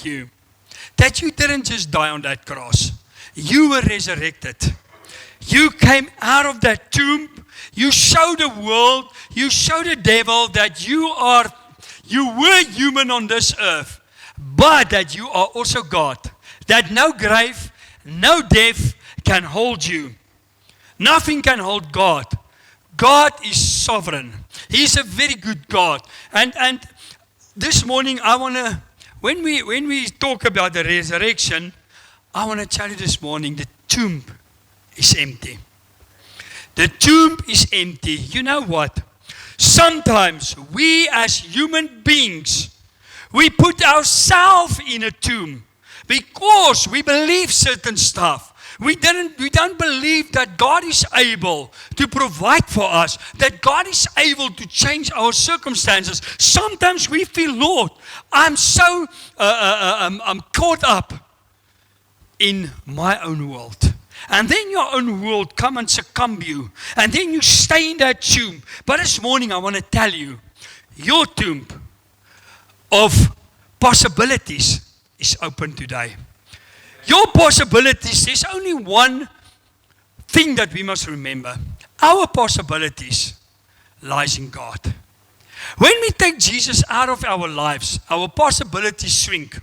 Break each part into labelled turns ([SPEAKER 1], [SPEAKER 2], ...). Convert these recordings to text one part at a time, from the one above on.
[SPEAKER 1] you that you didn't just die on that cross. You were resurrected. You came out of that tomb. You showed the world, you showed the devil that you were human on this earth, but that you are also God. That no grave, no death can hold you. Nothing can hold God. God is sovereign. He's a very good God. And this morning I want to, when we talk about the resurrection, I want to tell you this morning, the tomb is empty. The tomb is empty. You know what? Sometimes we as human beings, we put ourselves in a tomb because we believe certain stuff. We don't believe that God is able to provide for us, that God is able to change our circumstances. Sometimes we feel, Lord, I'm so I'm caught up in my own world. And then your own world come and succumb you. And then you stay in that tomb. But this morning I want to tell you, your tomb of possibilities is open today. Your possibilities, there's only one thing that we must remember. Our possibilities lies in God. When we take Jesus out of our lives, our possibilities shrink.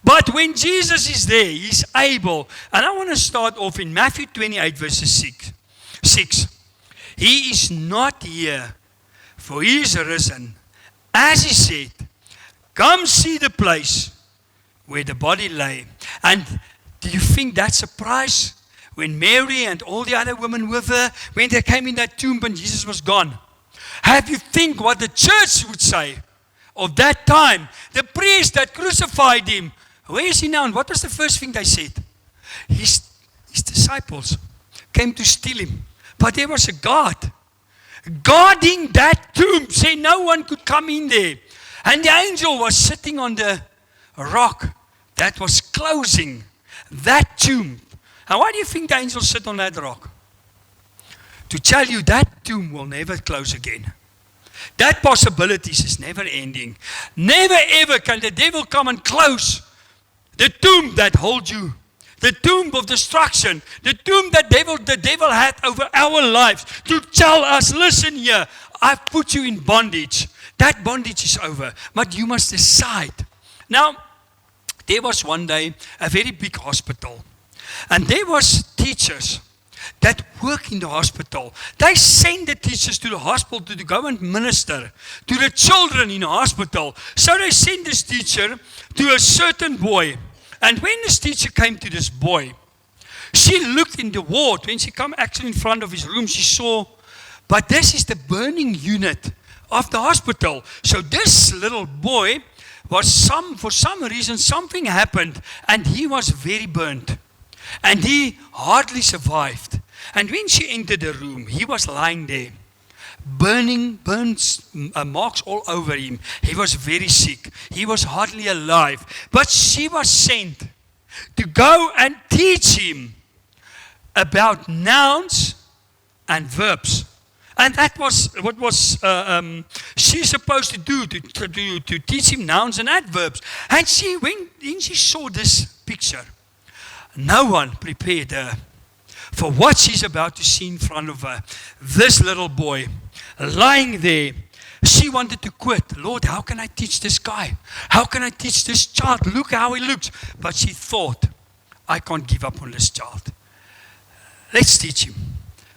[SPEAKER 1] But when Jesus is there, He's able. And I want to start off in Matthew 28 verses 6. He is not here, for He is risen. As He said, come see the place where the body lay. And do you think that surprise when Mary and all the other women with her, when they came in that tomb and Jesus was gone? Have you think what the church would say of that time? The priest that crucified Him, where is He now? And what was the first thing they said? His disciples came to steal Him. But there was a guard guarding that tomb, saying no one could come in there. And the angel was sitting on the rock that was closing that tomb. And why do you think the angel sit on that rock? To tell you that tomb will never close again. That possibilities is never ending. Never ever can the devil come and close the tomb that holds you. The tomb of destruction. The tomb that the devil had over our lives. To tell us, listen here, I've put you in bondage. That bondage is over. But you must decide. Now, there was one day a very big hospital. And there was teachers that work in the hospital. They send the teachers to the hospital to go and minister to the children in the hospital. So they sent this teacher to a certain boy. And when this teacher came to this boy, she looked in the ward. When she came actually in front of his room, she saw, but this is the burning unit of the hospital. So this little boy was for some reason, something happened and he was very burnt. And he hardly survived. And when she entered the room, he was lying there. Burns, marks all over him. He was very sick. He was hardly alive. But she was sent to go and teach him about nouns and verbs. And that was what was she supposed to do, to teach him nouns and adverbs. And when she saw this picture, no one prepared her for what she's about to see in front of her. This little boy lying there. She wanted to quit. Lord, how can I teach this guy? How can I teach this child? Look how he looks. But she thought, I can't give up on this child. Let's teach him.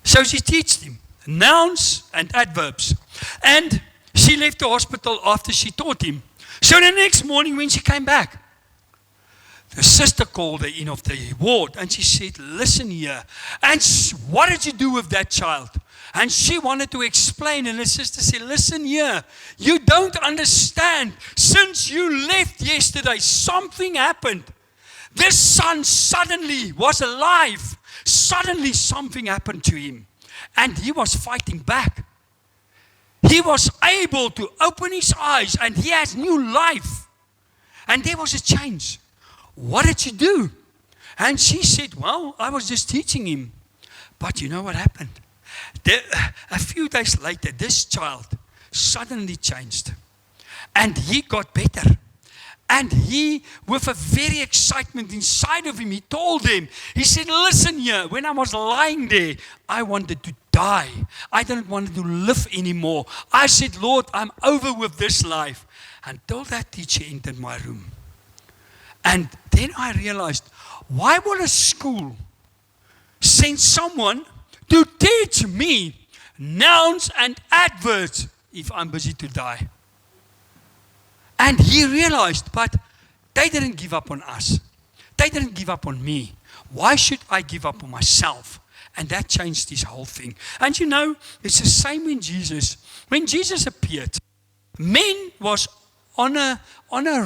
[SPEAKER 1] So she taught him nouns and adverbs. And she left the hospital after she taught him. So the next morning when she came back, the sister called her in of the ward and she said, listen here. And what did you do with that child? And she wanted to explain, and the sister said, listen here, you don't understand. Since you left yesterday, something happened. This son suddenly was alive. Suddenly something happened to him. And he was fighting back. He was able to open his eyes and he has new life. And there was a change. What did you do? And she said, well, I was just teaching him. But you know what happened? A few days later, this child suddenly changed. And he got better. And he, with a very excitement inside of him, he told them, he said, listen here, when I was lying there, I wanted to die. I didn't want to live anymore. I said, Lord, I'm over with this life. Until that teacher entered my room. And then I realized, why would a school send someone to teach me nouns and adverbs if I'm busy to die? And he realized, but they didn't give up on us. They didn't give up on me. Why should I give up on myself? And that changed his whole thing. And you know, it's the same when Jesus appeared, men was on a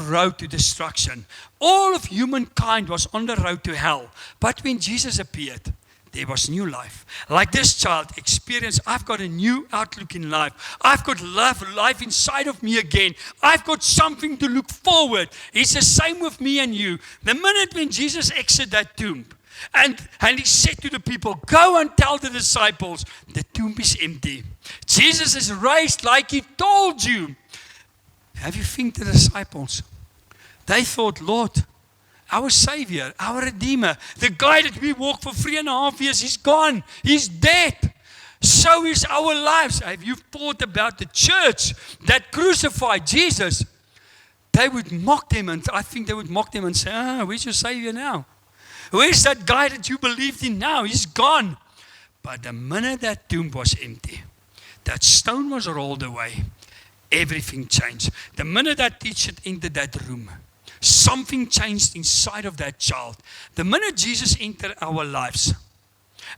[SPEAKER 1] road to destruction. All of humankind was on the road to hell. But when Jesus appeared, there was new life. Like this child experienced, I've got a new outlook in life. I've got life inside of me again. I've got something to look forward. It's the same with me and you. The minute when Jesus exited that tomb, and he said to the people, go and tell the disciples, the tomb is empty. Jesus is raised like he told you. Have you think the disciples? They thought, Lord, our Savior, our Redeemer, the guy that we walked for 3.5 years, he's gone. He's dead. So is our lives. Have you thought about the church that crucified Jesus? They would mock them, and I think they would mock them and say, where's your Savior now? Where's that guy that you believed in now? He's gone. But the minute that tomb was empty, that stone was rolled away, everything changed. The minute that teacher entered that room, something changed inside of that child. The minute Jesus entered our lives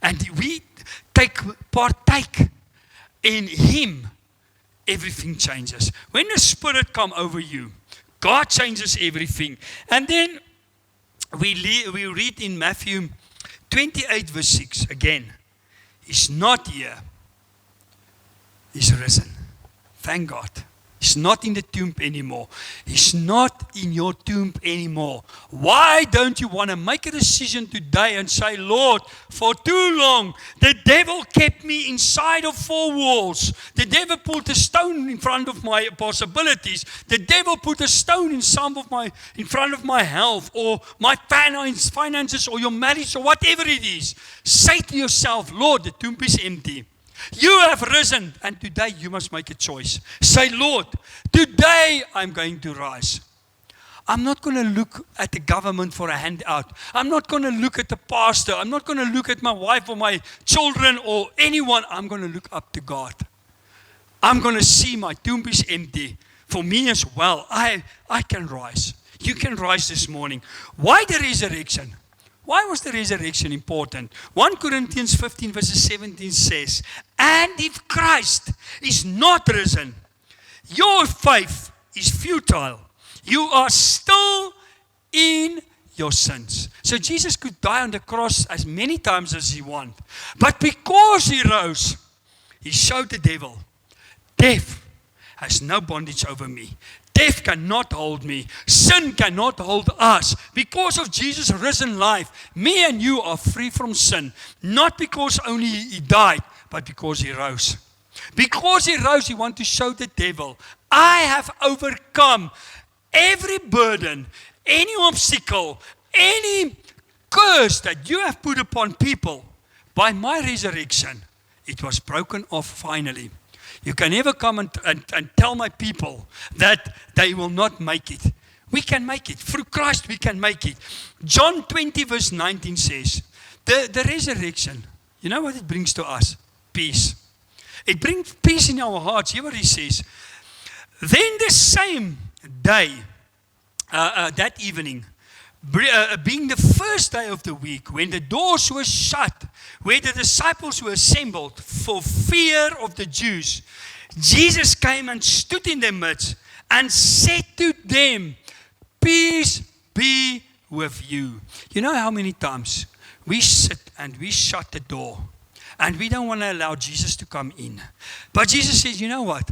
[SPEAKER 1] and we partake in him, everything changes. When the Spirit comes over you, God changes everything. And then we read in Matthew 28 verse 6 again. He's not here. He's risen. Thank God. He's not in the tomb anymore. He's not in your tomb anymore. Why don't you want to make a decision today and say, Lord, for too long, the devil kept me inside of 4 walls. The devil put a stone in front of my possibilities. The devil put a stone in front of my health or my finances or your marriage or whatever it is. Say to yourself, Lord, the tomb is empty. You have risen, and today you must make a choice. Say, Lord, today I'm going to rise. I'm not going to look at the government for a handout. I'm not going to look at the pastor. I'm not going to look at my wife or my children or anyone. I'm going to look up to God. I'm going to see my tomb is empty. For me as well, I can rise. You can rise this morning. Why the resurrection? Why was the resurrection important? 1 Corinthians 15 verses 17 says, and if Christ is not risen, your faith is futile. You are still in your sins. So Jesus could die on the cross as many times as he wanted. But because he rose, he showed the devil, death has no bondage over me. Death cannot hold me. Sin cannot hold us. Because of Jesus' risen life, me and you are free from sin. Not because only he died, but because he rose. Because he rose, he wants to show the devil, I have overcome every burden, any obstacle, any curse that you have put upon people. By my resurrection, it was broken off finally. You can never come and tell my people that they will not make it. We can make it. Through Christ we can make it. John 20 verse 19 says, the resurrection, you know what it brings to us? Peace. It brings peace in our hearts. Hear what he says. Then the same day, that evening, being the first day of the week, when the doors were shut, where the disciples were assembled for fear of the Jews, Jesus came and stood in their midst and said to them, peace be with you. You know how many times we sit and we shut the door and we don't want to allow Jesus to come in. But Jesus says, you know what?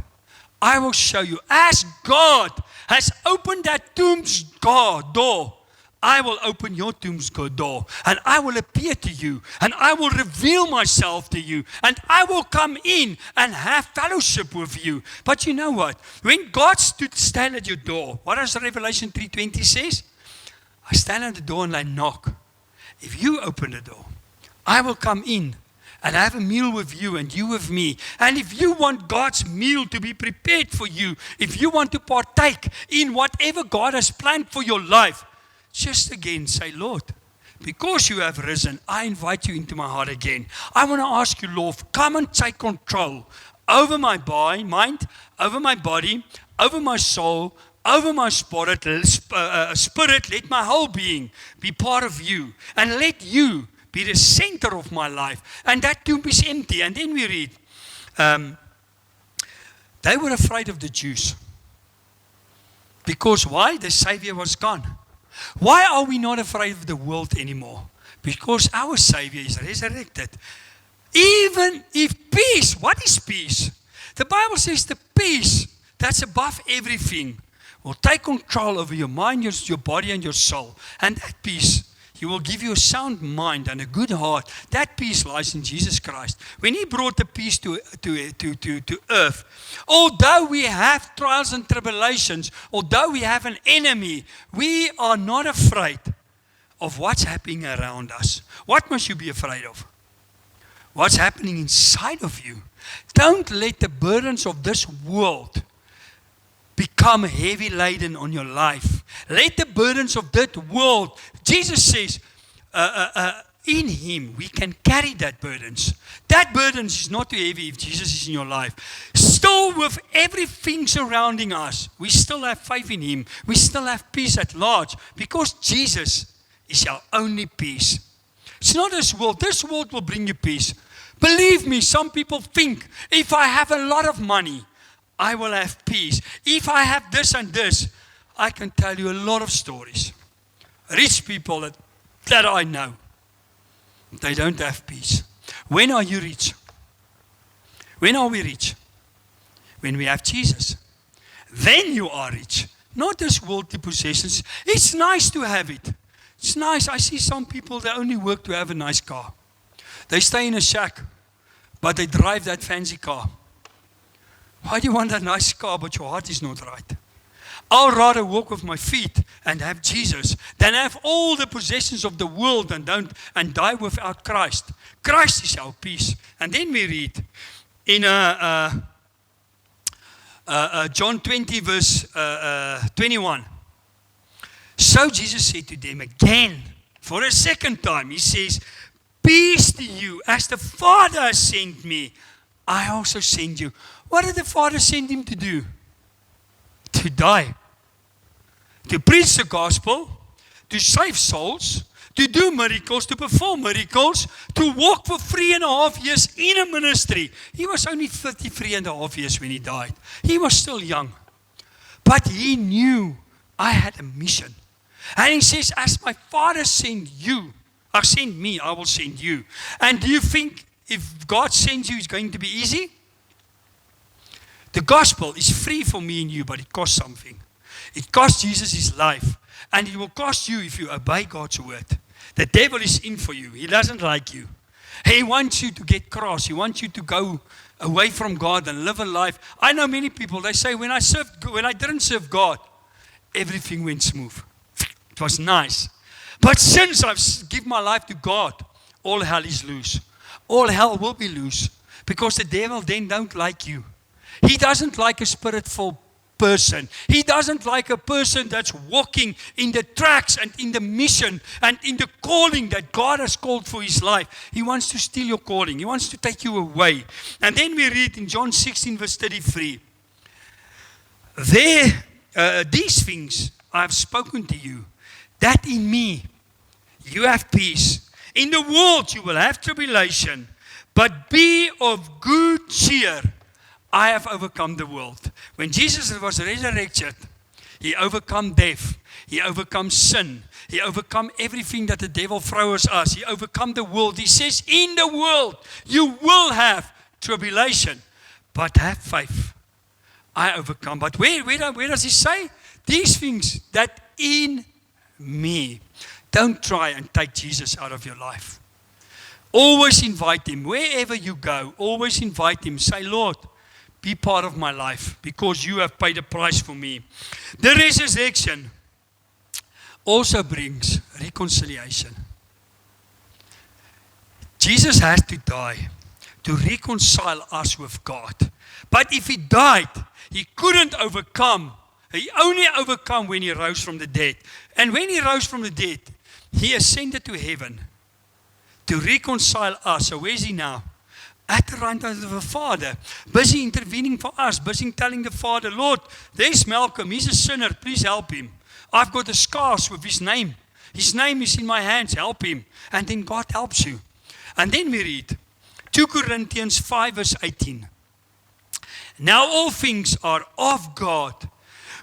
[SPEAKER 1] I will show you. As God has opened that tomb's door, I will open your tomb's door, and I will appear to you, and I will reveal myself to you, and I will come in and have fellowship with you. But you know what? When God stood still at your door, what does Revelation 3:20 says? I stand at the door and I knock. If you open the door, I will come in and have a meal with you and you with me. And if you want God's meal to be prepared for you, if you want to partake in whatever God has planned for your life, just again say, Lord, because you have risen, I invite you into my heart again. I want to ask you, Lord, come and take control over my mind, over my body, over my soul, over my spirit. Let my whole being be part of you. And let you be the center of my life. And that tomb is empty. And then we read, they were afraid of the Jews. Because why? The Savior was gone. Why are we not afraid of the world anymore? Because our Savior is resurrected. Even if peace, what is peace? The Bible says the peace that's above everything will take control over your mind, your body, and your soul. And that peace, He will give you a sound mind and a good heart. That peace lies in Jesus Christ. When He brought the peace to earth, although we have trials and tribulations, although we have an enemy, we are not afraid of what's happening around us. What must you be afraid of? What's happening inside of you. Don't let the burdens of this world become heavy laden on your life. Let the burdens of that world, Jesus says, in Him we can carry that burdens. That burdens is not too heavy if Jesus is in your life. Still with everything surrounding us, we still have faith in Him. We still have peace at large because Jesus is our only peace. It's not this world. This world will bring you peace. Believe me, some people think if I have a lot of money, I will have peace. If I have this and this, I can tell you a lot of stories. Rich people that I know, they don't have peace. When are you rich? When are we rich? When we have Jesus. Then you are rich. Not this worldly possessions. It's nice to have it. It's nice. I see some people that only work to have a nice car. They stay in a shack, but they drive that fancy car. Why do you want a nice car, but your heart is not right? I'll rather walk with my feet and have Jesus than have all the possessions of the world and die without Christ. Christ is our peace. And then we read in John 20 verse 21. So Jesus said to them again, for a second time, He says, peace to you, as the Father has sent me, I also send you. What did the Father send Him to do? To die. To preach the gospel, to save souls, to do miracles, to perform miracles, to walk for 3.5 years in a ministry. He was only 33.5 years when He died. He was still young. But He knew I had a mission. And He says, as my Father sent you, send me, I will send you. And do you think if God sends you, it's going to be easy? The gospel is free for me and you, but it costs something. It cost Jesus His life. And it will cost you if you obey God's word. The devil is in for you. He doesn't like you. He wants you to get cross. He wants you to go away from God and live a life. I know many people, they say, when I didn't serve God, everything went smooth. It was nice. But since I've given my life to God, all hell is loose. All hell will be loose. Because the devil then don't like you. He doesn't like a spirit-filled person. He doesn't like a person that's walking in the tracks and in the mission and in the calling that God has called for his life. He wants to steal your calling. He wants to take you away. And then we read in John 16 verse 33. These things I have spoken to you, that in me you have peace. In the world you will have tribulation, but be of good cheer. I have overcome the world. When Jesus was resurrected, he overcome death. He overcome sin. He overcome everything that the devil throws us. He overcome the world. He says, in the world you will have tribulation, but have faith. I overcome. But where does he say? These things that in me. Don't try and take Jesus out of your life. Always invite him. Wherever you go, always invite him. Say, Lord, be part of my life because you have paid a price for me. The resurrection also brings reconciliation. Jesus had to die to reconcile us with God. But if he died, he couldn't overcome. He only overcome when he rose from the dead. And when he rose from the dead, he ascended to heaven to reconcile us. So where is he now? At the right hand of the Father, busy intervening for us, busy telling the Father, Lord, there's Malcolm, he's a sinner, please help him. I've got the scars with his name. His name is in my hands, help him. And then God helps you. And then we read 2 Corinthians 5 verse 18. Now all things are of God,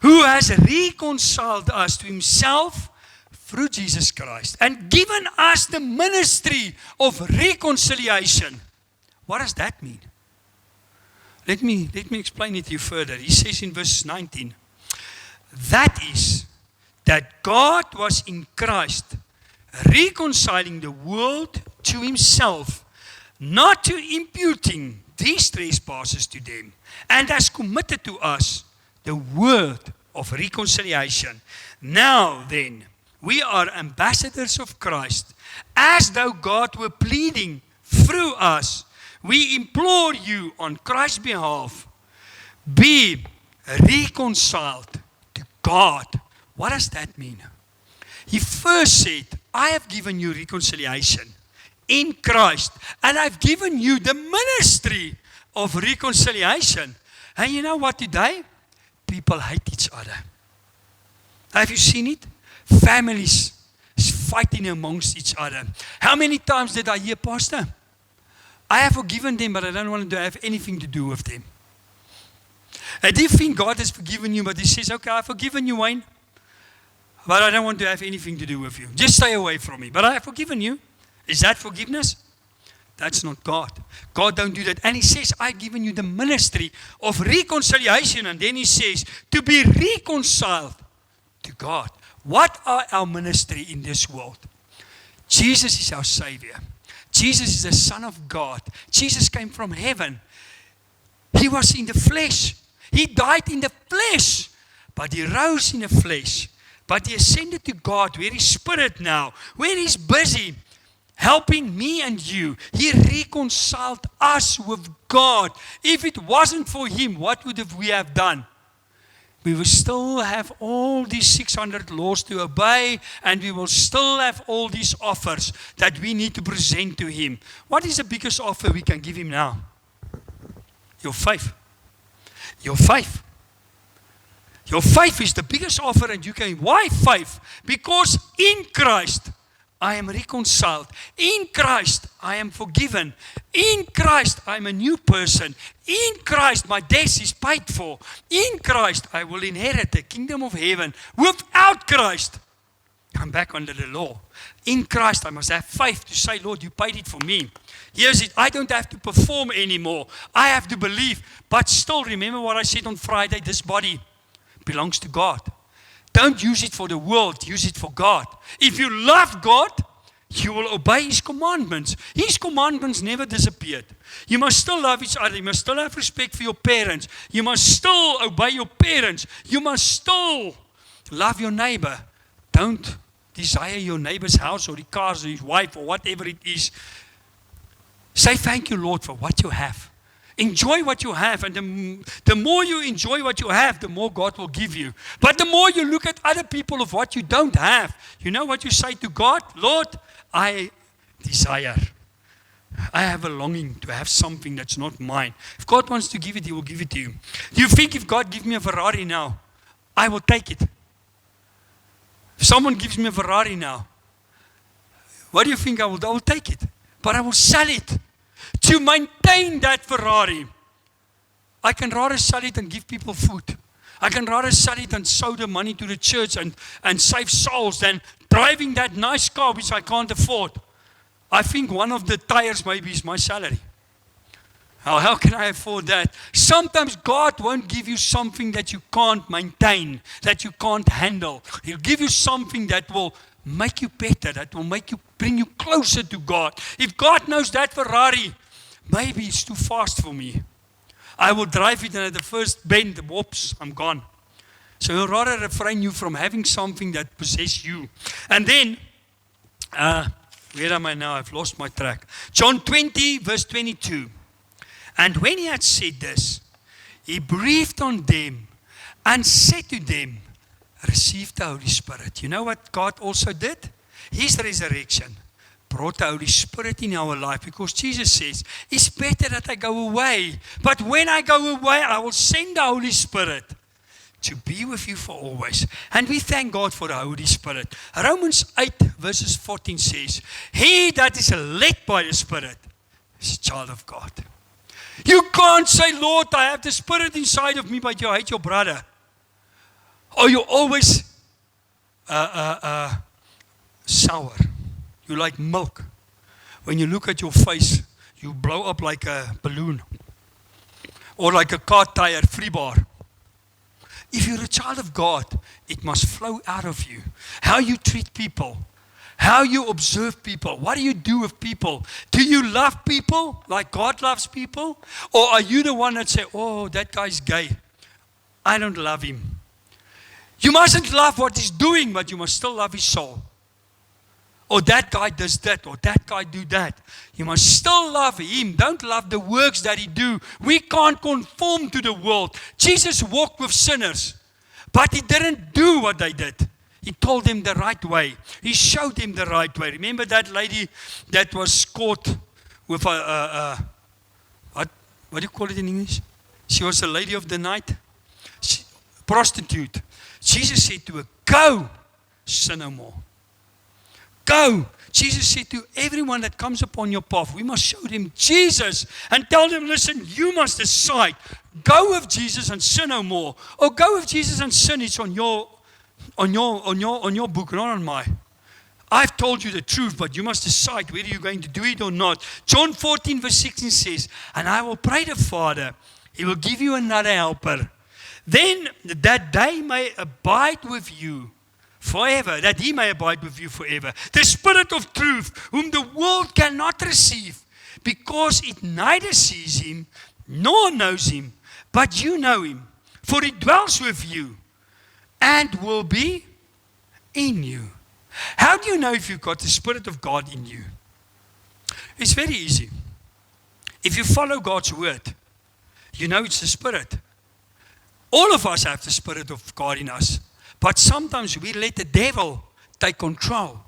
[SPEAKER 1] who has reconciled us to himself through Jesus Christ and given us the ministry of reconciliation. What does that mean? Let me explain it to you further. He says in verse 19, that is, that God was in Christ reconciling the world to himself, not to imputing these trespasses to them, and has committed to us the word of reconciliation. Now then, we are ambassadors of Christ, as though God were pleading through us. We implore you on Christ's behalf, be reconciled to God. What does that mean? He first said, I have given you reconciliation in Christ, and I've given you the ministry of reconciliation. And you know what today? People hate each other. Have you seen it? Families fighting amongst each other. How many times did I hear, Pastor, I have forgiven them, but I don't want to have anything to do with them. And do you think God has forgiven you, but he says, okay, I've forgiven you, Wayne, but I don't want to have anything to do with you. Just stay away from me. But I have forgiven you. Is that forgiveness? That's not God. God don't do that. And he says, I've given you the ministry of reconciliation. And then he says, to be reconciled to God. What are our ministry in this world? Jesus is our Savior. Jesus is the Son of God. Jesus came from heaven. He was in the flesh. He died in the flesh. But he rose in the flesh. But he ascended to God, where his spirit now, where he's busy helping me and you. He reconciled us with God. If it wasn't for him, what would we have done? We will still have all these 600 laws to obey, and we will still have all these offers that we need to present to him. What is the biggest offer we can give him now? Your faith. Your faith. Your faith is the biggest offer, and you can. Why faith? Because in Christ I am reconciled. In Christ I am forgiven. In Christ I am a new person. In Christ my debt is paid for. In Christ I will inherit the kingdom of heaven. Without Christ, I'm back under the law. In Christ I must have faith to say, Lord, you paid it for me. Here's it. I don't have to perform anymore. I have to believe. But still, remember what I said on Friday, this body belongs to God. Don't use it for the world, use it for God. If you love God, you will obey his commandments. His commandments never disappeared. You must still love each other. You must still have respect for your parents. You must still obey your parents. You must still love your neighbor. Don't desire your neighbor's house or the cars or his wife or whatever it is. Say thank you, Lord, for what you have. Enjoy what you have, and the more you enjoy what you have, the more God will give you. But the more you look at other people of what you don't have, you know what you say to God? Lord, I desire. I have a longing to have something that's not mine. If God wants to give it, he will give it to you. Do you think if God gives me a Ferrari now, I will take it? If someone gives me a Ferrari now, what do you think I will do? I will take it. But I will sell it. To maintain that Ferrari, I can rather sell it and give people food. I can rather sell it and sow the money to the church and save souls than driving that nice car which I can't afford. I think one of the tires maybe is my salary. How can I afford that? Sometimes God won't give you something that you can't maintain, that you can't handle. He'll give you something that will make you better. That will bring you closer to God. If God knows that Ferrari, maybe it's too fast for me. I will drive it and at the first bend, whoops, I'm gone. So he'll rather refrain you from having something that possesses you. And then, where am I now? I've lost my track. John 20, verse 22. And when he had said this, he breathed on them and said to them, receive the Holy Spirit. You know what God also did? His resurrection brought the Holy Spirit in our life, because Jesus says, it's better that I go away. But when I go away, I will send the Holy Spirit to be with you for always. And we thank God for the Holy Spirit. Romans 8 verses 14 says, he that is led by the Spirit is a child of God. You can't say, Lord, I have the Spirit inside of me, but you hate your brother. Or you're always sour. You like milk. When you look at your face, you blow up like a balloon. Or like a car tire, free bar. If you're a child of God, it must flow out of you. How you treat people. How you observe people. What do you do with people? Do you love people like God loves people? Or are you the one that say, oh, that guy's gay. I don't love him. You mustn't love what he's doing, but you must still love his soul. Or that guy does that, or that guy do that. You must still love him. Don't love the works that he do. We can't conform to the world. Jesus walked with sinners, but he didn't do what they did. He told them the right way. He showed them the right way. Remember that lady that was caught with what do you call it in English? She was a lady of the night. Prostitute. Jesus said to her, go, sin no more. Go. Jesus said to everyone that comes upon your path, we must show them Jesus and tell them, listen, you must decide. Go with Jesus and sin no more. Or go with Jesus and sin. It's on your book, not on mine. I've told you the truth, but you must decide whether you're going to do it or not. John 14 verse 16 says, and I will pray the Father, he will give you another helper. Then that they may abide with you forever, that he may abide with you forever. The Spirit of truth, whom the world cannot receive, because it neither sees him nor knows him, but you know him, for he dwells with you and will be in you. How do you know if you've got the Spirit of God in you? It's very easy. If you follow God's word, you know it's the Spirit. All of us have the Spirit of God in us. But sometimes we let the devil take control.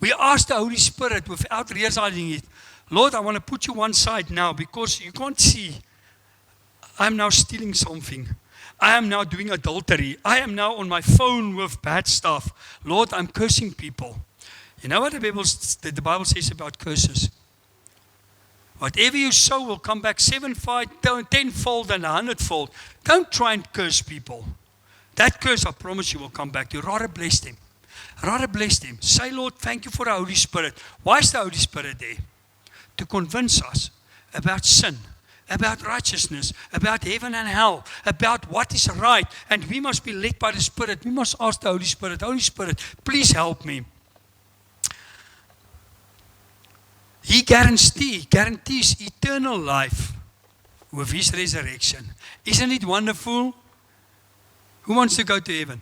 [SPEAKER 1] We ask the Holy Spirit without realizing it, Lord, I want to put you one side now because you can't see. I'm now stealing something. I am now doing adultery. I am now on my phone with bad stuff. Lord, I'm cursing people. You know what the Bible says about curses? Whatever you sow will come back sevenfold, tenfold, and 100-fold. Don't try and curse people. That curse, I promise you, will come back. You rather bless them. Rather bless them. Say, Lord, thank you for the Holy Spirit. Why is the Holy Spirit there? To convince us about sin, about righteousness, about heaven and hell, about what is right. And we must be led by the Spirit. We must ask the Holy Spirit, please help me. He guarantees eternal life with his resurrection. Isn't it wonderful? Who wants to go to heaven?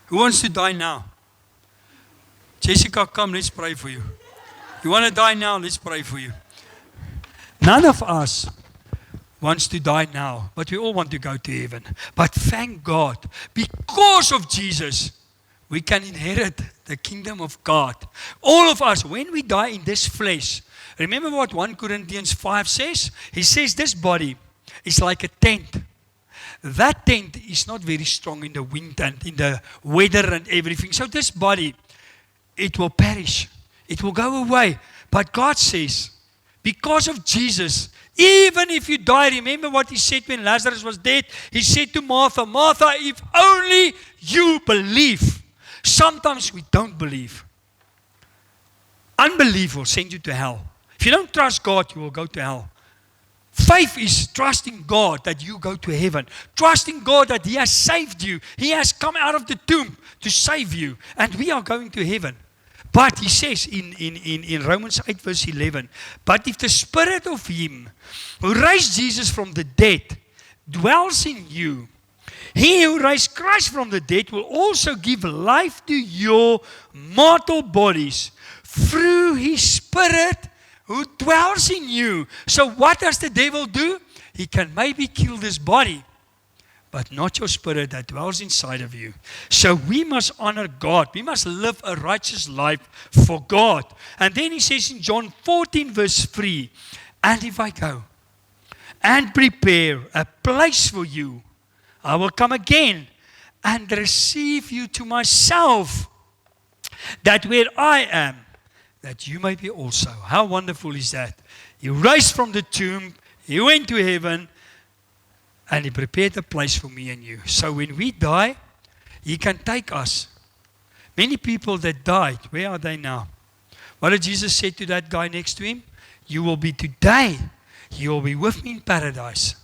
[SPEAKER 1] Who wants to die now? Jessica, come, let's pray for you. You want to die now? Let's pray for you. None of us wants to die now, but we all want to go to heaven. But thank God, because of Jesus, we can inherit the kingdom of God. All of us, when we die in this flesh, remember what 1 Corinthians 5 says? He says this body is like a tent. That tent is not very strong in the wind and in the weather and everything. So this body, it will perish. It will go away. But God says, because of Jesus, even if you die, remember what he said when Lazarus was dead? He said to Martha, Martha, if only you believe. Sometimes we don't believe. Unbelief will send you to hell. If you don't trust God, you will go to hell. Faith is trusting God that you go to heaven. Trusting God that He has saved you. He has come out of the tomb to save you. And we are going to heaven. But He says in Romans 8 verse 11, but if the Spirit of Him who raised Jesus from the dead dwells in you, He who raised Christ from the dead will also give life to your mortal bodies through His Spirit who dwells in you. So what does the devil do? He can maybe kill this body, but not your spirit that dwells inside of you. So we must honor God. We must live a righteous life for God. And then He says in John 14 verse 3, and if I go and prepare a place for you, I will come again and receive you to myself, that where I am, that you may be also. How wonderful is that? He raised from the tomb, He went to heaven, and He prepared a place for me and you. So when we die, He can take us. Many people that died, where are they now? What did Jesus say to that guy next to him? You will be today, you will be with me in paradise.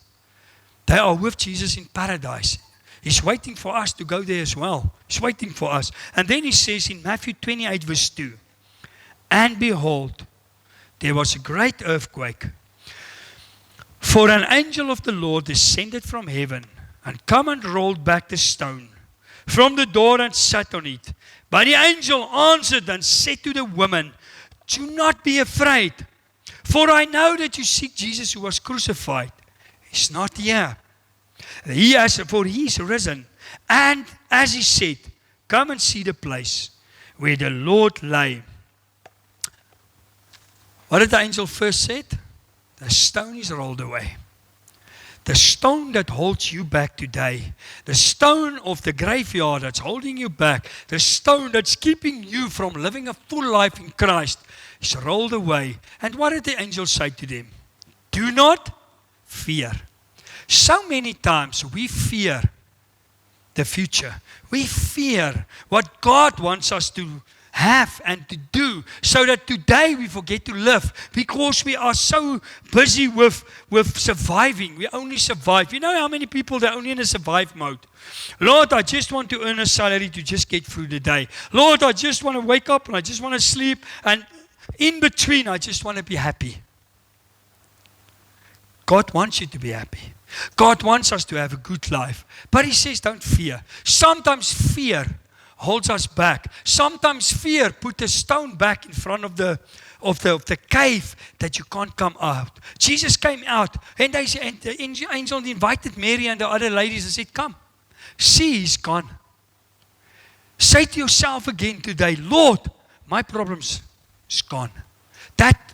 [SPEAKER 1] They are with Jesus in paradise. He's waiting for us to go there as well. He's waiting for us. And then He says in Matthew 28 verse 2, and behold, there was a great earthquake. For an angel of the Lord descended from heaven and come and rolled back the stone from the door and sat on it. But the angel answered and said to the woman, do not be afraid, for I know that you seek Jesus who was crucified. He's not here. For He is risen. And as He said, come and see the place where the Lord lay. What did the angel first say? The stone is rolled away. The stone that holds you back today. The stone of the graveyard that's holding you back. The stone that's keeping you from living a full life in Christ is rolled away. And what did the angel say to them? Do not fear. So many times we fear the future. We fear what God wants us to have and to do, so that today we forget to live because we are so busy with surviving. We only survive. You know how many people they're only in a survive mode? Lord, I just want to earn a salary to just get through the day. Lord, I just want to wake up and I just want to sleep, and in between I just want to be happy. God wants you to be happy. God wants us to have a good life. But He says don't fear. Sometimes fear holds us back. Sometimes fear put a stone back in front of the cave that you can't come out. Jesus came out, and the angel invited Mary and the other ladies and said, come, see, He's gone. Say to yourself again today, Lord, my problem's gone. That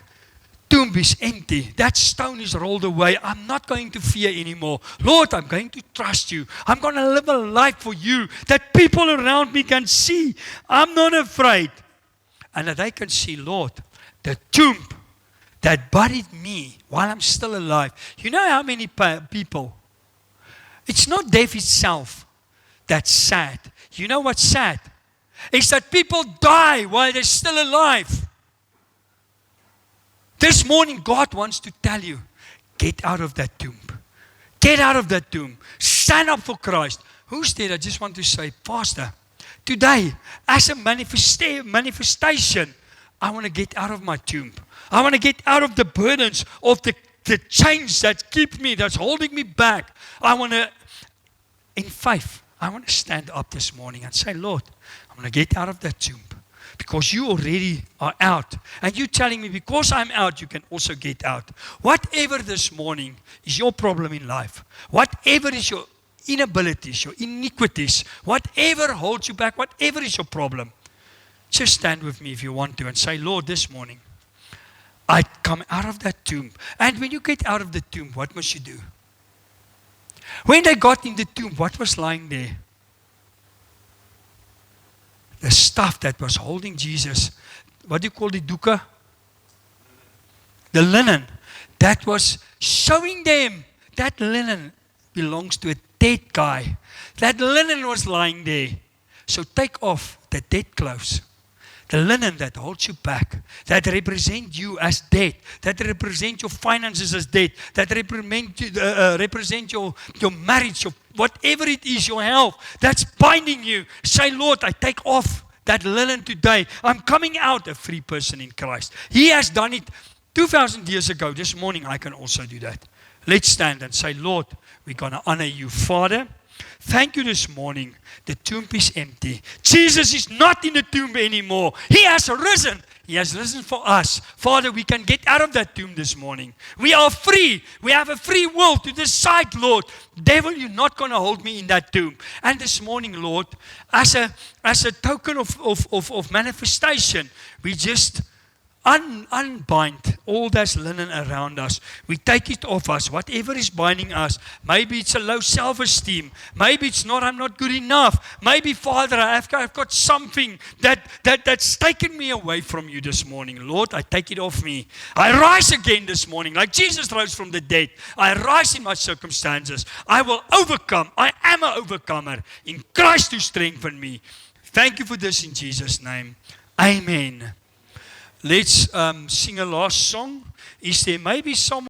[SPEAKER 1] tomb is empty. That stone is rolled away. I'm not going to fear anymore. Lord, I'm going to trust you. I'm going to live a life for you that people around me can see. I'm not afraid. And that they can see, Lord, the tomb that buried me while I'm still alive. You know how many people? It's not death itself that's sad. You know what's sad? It's that people die while they're still alive. This morning, God wants to tell you, get out of that tomb. Get out of that tomb. Stand up for Christ. Who's there? I just want to say, Pastor, today, as a manifestation, I want to get out of my tomb. I want to get out of the burdens of the chains that keep me, that's holding me back. I want to, in faith, I want to stand up this morning and say, Lord, I want to get out of that tomb. Because you already are out. And you're telling me, because I'm out, you can also get out. Whatever this morning is your problem in life, whatever is your inabilities, your iniquities, whatever holds you back, whatever is your problem, just stand with me if you want to and say, Lord, this morning, I come out of that tomb. And when you get out of the tomb, what must you do? When they got in the tomb, what was lying there? The stuff that was holding Jesus. What do you call the dukkha? The linen. That was showing them that linen belongs to a dead guy. That linen was lying there. So take off the dead clothes. The linen that holds you back, that represent you as dead, that represent your finances as dead, that represent your marriage, your whatever it is, your health, that's binding you. Say, Lord, I take off that linen today. I'm coming out a free person in Christ. He has done it 2,000 years ago. This morning I can also do that. Let's stand and say, Lord, we're going to honor you. Father, thank you this morning. The tomb is empty. Jesus is not in the tomb anymore. He has risen. He has risen for us. Father, we can get out of that tomb this morning. We are free. We have a free will to decide, Lord. Devil, you're not going to hold me in that tomb. And this morning, Lord, as a token of manifestation, we just unbind all that linen around us. We take it off us, whatever is binding us. Maybe it's a low self-esteem. Maybe it's not, I'm not good enough. Maybe, Father, I've got something that's taken me away from you this morning. Lord, I take it off me. I rise again this morning, like Jesus rose from the dead. I rise in my circumstances. I will overcome. I am an overcomer in Christ who strengthened me. Thank you for this in Jesus' name. Amen. Let's sing a last song. Is there maybe someone